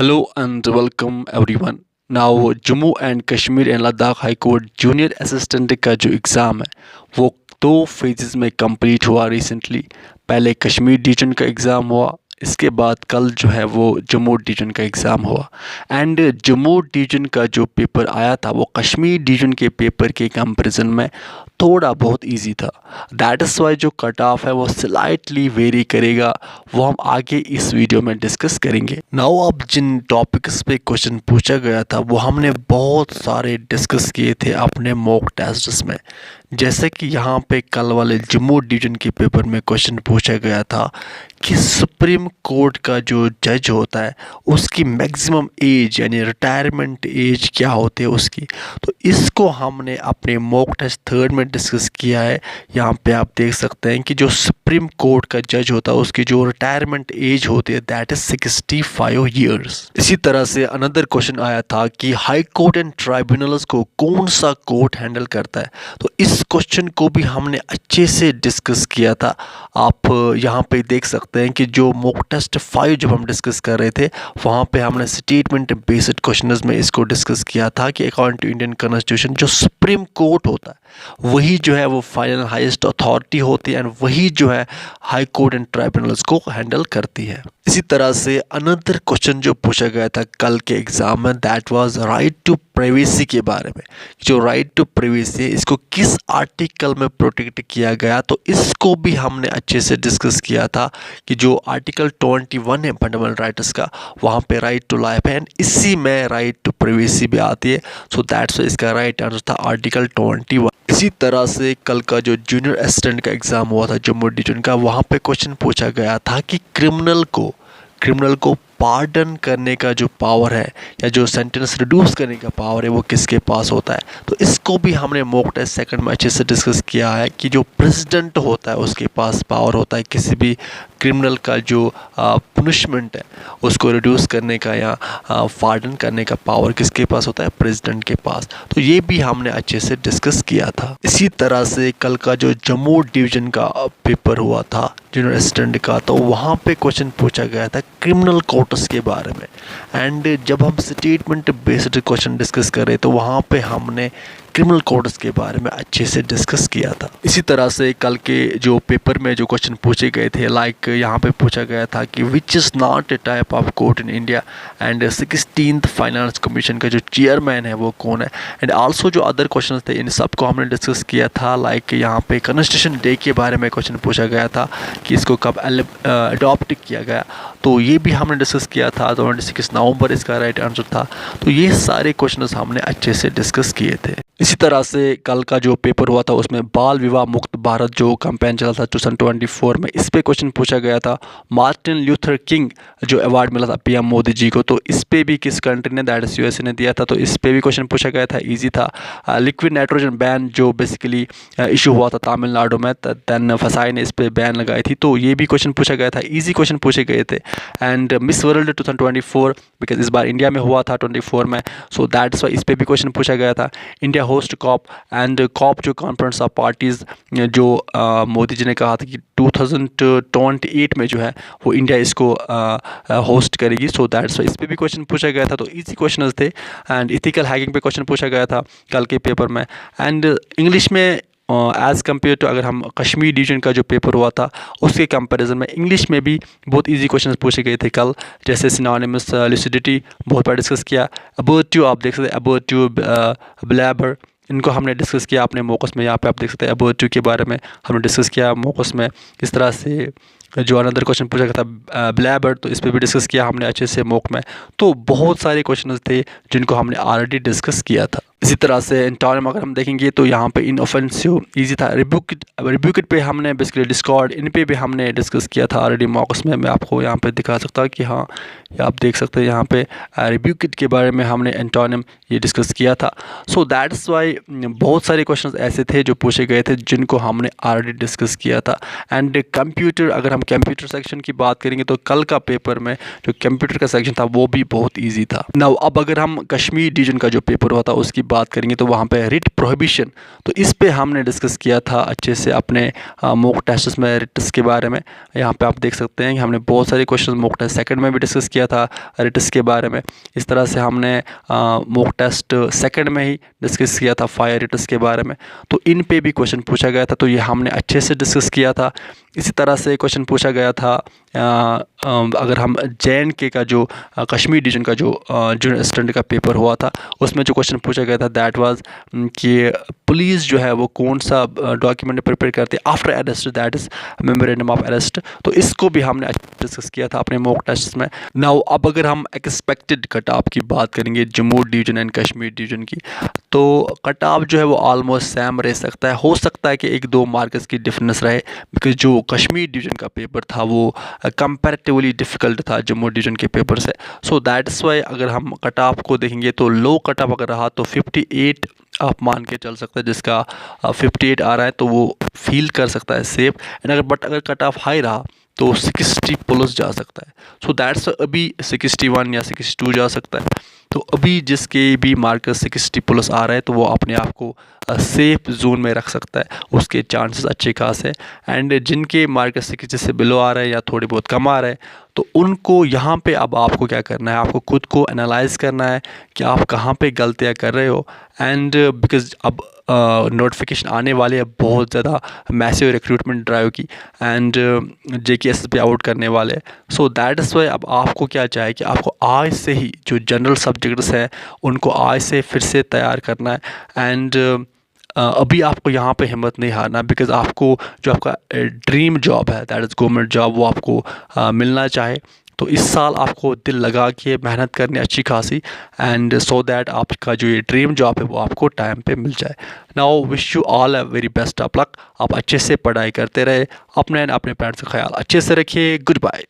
Hello and welcome everyone. Now Jammu and Kashmir and Ladakh high court junior assistant का जो exam है वो दो फेजेस में कंप्लीट हुआ रिसेंटली। पहले कश्मीर डिवीजन का एग्ज़ाम हुआ, इसके बाद कल जो है वो जम्मू डिवीजन का एग्ज़ाम हुआ। एंड जम्मू डिवीजन का जो पेपर आया था वो कश्मीर डिवीजन के पेपर के कंपैरिजन में थोड़ा बहुत इजी था। दैट इज़ वाई जो कट ऑफ है वो स्लाइटली वेरी करेगा, वो हम आगे इस वीडियो में डिस्कस करेंगे। नाउ अब जिन टॉपिक्स पे क्वेश्चन पूछा गया था वो हमने बहुत सारे डिस्कस किए थे अपने मॉक टेस्ट्स में। जैसे कि यहाँ पे कल वाले जम्मू डिवीजन के पेपर में क्वेश्चन पूछा गया था कि सुप्रीम कोर्ट का जो जज होता है उसकी मैक्सिमम एज यानी रिटायरमेंट एज क्या होती है उसकी। तो इसको हमने अपने मॉक टेस्ट थर्ड में डिस्कस किया है। यहाँ पे आप देख सकते हैं कि जो सुप्रीम कोर्ट का जज होता है उसकी जो रिटायरमेंट एज होती है दैट इज 65 ईयर्स। इसी तरह से अनदर क्वेश्चन आया था कि हाई कोर्ट एंड ट्राइब्यूनल्स को कौन सा कोर्ट हैंडल करता है। तो इस क्वेश्चन को भी हमने अच्छे से डिस्कस किया था। आप यहाँ पे देख सकते हैं कि जो मॉक टेस्ट 5 जब हम डिस्कस कर रहे थे वहाँ पे हमने स्टेटमेंट बेस्ड क्वेश्चंस में इसको डिस्कस किया था कि अकॉर्डिंग टू इंडियन कॉन्स्टिट्यूशन जो सुप्रीम कोर्ट होता है वही जो है वो फाइनल हाईएस्ट अथॉरिटी होती है एंड वही जो है हाई कोर्ट एंड ट्राइब्यूनल्स को हैंडल करती है। इसी तरह से अनदर क्वेश्चन जो पूछा गया था कल के एग्जाम में that was right to privacy के बारे में। जो राइट टू प्राइवेसी है इसको किस आर्टिकल में प्रोटेक्ट किया गया, तो इसको भी हमने अच्छे से डिस्कस किया था कि जो आर्टिकल 21 है फंडामेंटल राइट्स का वहाँ पे राइट टू लाइफ है एंड इसी में राइट टू प्राइवेसी भी आती है। सो दैट्स इसका राइट आंसर था आर्टिकल 21। इसी तरह से कल का जो जूनियर असिस्टेंट का एग्ज़ाम हुआ था जम्मू डिवीजन का वहाँ पे क्वेश्चन पूछा गया था कि क्रिमिनल को पार्डन करने का जो पावर है या जो सेंटेंस रिड्यूस करने का पावर है वो किसके पास होता है। तो इसको भी हमने मॉक टेस्ट सेकंड में अच्छे से डिस्कस किया है कि जो प्रेसिडेंट होता है उसके पास पावर होता है किसी भी क्रिमिनल का जो पनिशमेंट है उसको रिड्यूस करने का या पार्डन करने का पावर किसके पास होता है, प्रेसिडेंट के पास। तो ये भी हमने अच्छे से डिस्कस किया था। इसी तरह से कल का जो जम्मू डिवीजन का पेपर हुआ था जूनियर असिस्टेंट का तो वहाँ पे क्वेश्चन पूछा गया था क्रिमिनल कोर्ट्स के बारे में। एंड जब हम स्टेटमेंट बेस्ड क्वेश्चन डिस्कस कर रहे तो वहाँ पे हमने क्रिमिनल कोर्ट्स के बारे में अच्छे से डिस्कस किया था। इसी तरह से कल के जो पेपर में जो क्वेश्चन पूछे गए थे लाइक यहाँ पे पूछा गया था कि which is not a type of court in India and 16th finance commission का जो चेयरमैन है वो कौन है। एंड आल्सो जो अदर क्वेश्चन थे इन सबको हमने डिस्कस किया था। लाइक यहाँ पे कॉन्स्टिट्यूशन डे के बारे में क्वेश्चन पूछा गया था कि इसको कब अडॉप्ट किया गया, तो ये भी हमने डिस्कस किया था। तो 26 नवंबर इसका राइट आंसर था। तो ये सारे क्वेश्चन हमने अच्छे से डिस्कस किए थे। इसी तरह से कल का जो पेपर हुआ था उसमें बाल विवाह मुक्त भारत जो कैंपेन चला था 2024 में, इस पे क्वेश्चन पूछा गया था। मार्टिन ल्यूथर किंग जो अवार्ड मिला था पीएम मोदी जी को, तो इस पे भी किस कंट्री ने दैट इज यूएसए ने दिया था, तो इस पे भी क्वेश्चन पूछा गया था। इजी था। लिक्विड नाइट्रोजन बैन जो बेसिकली इशू हुआ था तमिलनाडु में, दैन फसाई ने इस पे बैन लगाई थी, तो ये भी क्वेश्चन पूछा गया था। ईजी क्वेश्चन पूछे गए थे। एंड मिस वर्ल्ड 2024 बिकॉज इस बार इंडिया में हुआ था 24 में, सो दैट्स वाई इस पे भी क्वेश्चन पूछा गया था। India host COP and COP जो कॉन्फ्रेंस ऑफ पार्टीज़ जो मोदी जी ने कहा था कि 2028 में जो है वो इंडिया इसको होस्ट करेगी। सो दैट्स वाई इस पे भी क्वेश्चन पूछा गया था। तो इजी क्वेश्चन थे। एंड इथिकल हैकिंग पे क्वेश्चन पूछा गया था कल के पेपर में। एंड इंग्लिश में एज़ कम्पेयर टू अगर हम कश्मीर डिवीजन का जो पेपर हुआ था उसके कंपैरिजन में इंग्लिश में भी बहुत इजी क्वेश्चंस पूछे गए थे कल। जैसे सिनोनिमस, लुसिडिटी बहुत बार डिस्कस किया। अबर्ट्यू आप देख सकते हैं, अबर्ट्यू, ब्लैबर, इनको हमने डिस्कस किया अपने मोकस में। यहाँ पे आप देख सकते हैं अबर्ट्यू के बारे में हमने डिस्कस किया मोकस में। इस तरह से जो अनदर क्वेश्चन पूछा गया था ब्लैबर, तो इस पर भी डिस्कस किया हमने अच्छे से मोक में। तो बहुत सारे क्वेश्चन थे जिनको हमने ऑलरेडी डिस्कस किया था। इसी तरह से एंटोनिम अगर हम देखेंगे तो यहाँ पे इनऑफेंसिव ईजी था। रिब्यूकेट पे हमने बेसिकली डिस्कॉर्ड, इन पे भी हमने डिस्कस किया था ऑलरेडी मॉक्स में। मैं आपको यहाँ पे दिखा सकता हूँ कि हाँ आप देख सकते हैं यहाँ पे रिब्यूकेट के बारे में हमने एंटोनिम ये डिस्कस किया था। सो दैट्स वाई बहुत सारे क्वेश्चन ऐसे थे जो पूछे गए थे जिनको हमने ऑलरेडी डिस्कस किया था। एंड कंप्यूटर, अगर हम कंप्यूटर सेक्शन की बात करेंगे तो कल का पेपर में जो कंप्यूटर का सेक्शन था वो भी बहुत ईजी था। नाउ अब अगर हम कश्मीर डिवीजन का जो पेपर हुआ था उसकी बात करेंगे तो वहाँ पे रिट प्रोहिबिशन, तो इस पे हमने डिस्कस किया था अच्छे से अपने मॉक टेस्ट में रिट्स के बारे में। यहाँ पे आप देख सकते हैं कि हमने बहुत सारे क्वेश्चन मॉक टेस्ट सेकंड में भी डिस्कस किया था रिट्स के बारे में। इस तरह से हमने मॉक टेस्ट सेकंड में ही डिस्कस किया था फायर रिट्स के बारे में, तो इन पे भी क्वेश्चन पूछा गया था, तो ये हमने अच्छे से डिस्कस किया था। इसी तरह से क्वेश्चन पूछा गया था अगर हम JNK का जो कश्मीर डिवीजन का जो जूनियर असिस्टेंट का पेपर हुआ था, उसमें जो क्वेश्चन पूछा गया था दैट वाज कि पुलिस जो है वो कौन सा डॉक्यूमेंट प्रिपेयर करती है after arrest, that is memorandum of arrest. तो इसको भी हमने डिस्कस किया था अपने मॉक टेस्ट में। नाउ अब अगर हम एक्सपेक्टेड कट ऑफ की बात करेंगे Jammu division and Kashmir division की, तो कट ऑफ जो है वो ऑलमोस्ट सेम रह सकता है, हो सकता है कि 1-2 मार्क्स की डिफरेंस रहे, बिकॉज जो कश्मीर डिवीजन का पेपर था वो कंपैरेटिवली डिफ़िकल्ट था जम्मू डिवीजन के पेपर से। सो दैट्स वाई अगर हम कट ऑफ को देखेंगे तो लो कट ऑफ अगर रहा तो 58 आप मान के चल सकते हैं, जिसका 58 आ रहा है तो वो फील कर सकता है सेफ। एंड अगर कट ऑफ हाई रहा तो 60 प्लस जा सकता है। सो दैट्स अभी 61 या 62 जा सकता है। तो अभी जिसके भी मार्क्स 60 प्लस आ रहा है तो वो अपने आप को सेफ जोन में रख सकता है, उसके चांसेस अच्छे खास है। एंड जिनके मार्क्स 60 से बिलो आ रहे हैं या थोड़े बहुत कम आ रहे हैं तो उनको यहाँ पे अब आपको क्या करना है, आपको खुद को एनालाइज करना है कि आप कहाँ पे गलतियाँ कर रहे हो। एंड बिकॉज अब नोटिफिकेशन आने वाले हैं बहुत ज़्यादा मैसिव रिक्रूटमेंट ड्राइव की, एंड JKSSB आउट करने वाले। सो दैट इज़ वाई अब आपको क्या चाहिए कि आपको आज से ही जो जनरल सब्जेक्ट्स हैं उनको आज से फिर से तैयार करना है। एंड अभी आपको यहाँ पे हिम्मत नहीं हारना, बिकॉज़ आपको जो आपका ड्रीम जॉब है दैट इज़ गवर्नमेंट जॉब वो आपको मिलना चाहे। तो इस साल आपको दिल लगा के मेहनत करनी अच्छी खासी, एंड सो दैट आपका जो ये ड्रीम जॉब है वो आपको टाइम पे मिल जाए। Now wish you all a very best of luck. आप अच्छे से पढ़ाई करते रहे, अपने पेरेंट्स का ख्याल अच्छे से रखिए। Good bye.